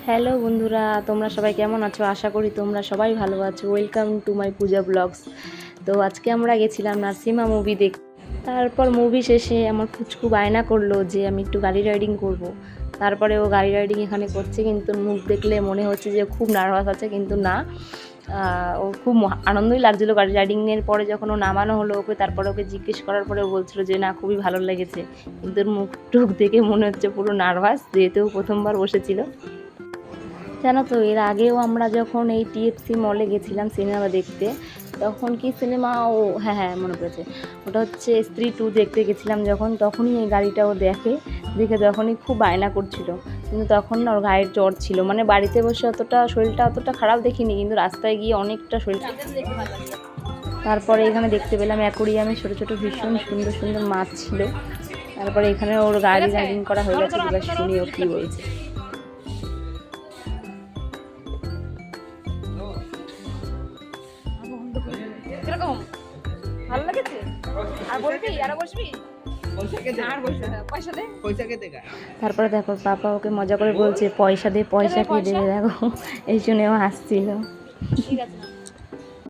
Hello বন্ধুরা, তোমরা সবাই কেমন আছো? আশা করি তোমরা সবাই ভালো আছো। Welcome to my Puja vlogs. তো আজকে আমরা গেছিলাম নার্সিমা মুভি দেখতে। তারপর মুভি শেষে আমার ফুচকু বায়না করলো যে আমি একটু গাড়ি রাইডিং করব। তারপরে ও গাড়ি রাইডিং এখানে করছে, কিন্তু মুখ দেখলে মনে হচ্ছে যে খুব নার্ভাস আছে, কিন্তু না, ও খুব আনন্দই লাগছিলো গাড়ি রাইডিংয়ের পরে। যখন ও নামানো হলো ওকে, তারপরে ওকে জিজ্ঞেস করার পরে ও বলছিল যে না, খুবই ভালো লেগেছে, কিন্তু ওর মুখ টুক দেখে মনে হচ্ছে পুরো নার্ভাস, যেহেতু প্রথমবার বসেছিল। জানো তো, এর আগেও আমরা যখন এই টিএফসি মলে গেছিলাম সিনেমা দেখতে, তখন কি সিনেমা, ও হ্যাঁ হ্যাঁ মনে পড়েছে, ওটা হচ্ছে স্ত্রী 2 দেখতে গেছিলাম যখন, তখনই এই গাড়িটাও দেখে তখনই খুব বায়না করছিল। কিন্তু তখন না ওর গায়ের জ্বর ছিল, মানে বাড়িতে বসে অতটা শরীরটা অতটা খারাপ দেখিনি, কিন্তু রাস্তায় গিয়ে অনেকটা শরীরটা। তারপরে এখানে দেখতে পেলাম অ্যাকোরিয়ামে ছোটো ছোটো ভীষণ সুন্দর সুন্দর মাছ ছিল। তারপরে এখানে ওর গাড়ি রাইডিং করা হয়ে গেছে, এবার শুনি ও কী বলছে। কিরকম ভালো লেগেছে? আর বলবি? আর বসবি? তারপরে দেখো পাপা ওকে মজা করে বলছে পয়সা দে, পয়সা কে দেবে, দেখো এই শুনেও হাসছিল। ঠিক আছে।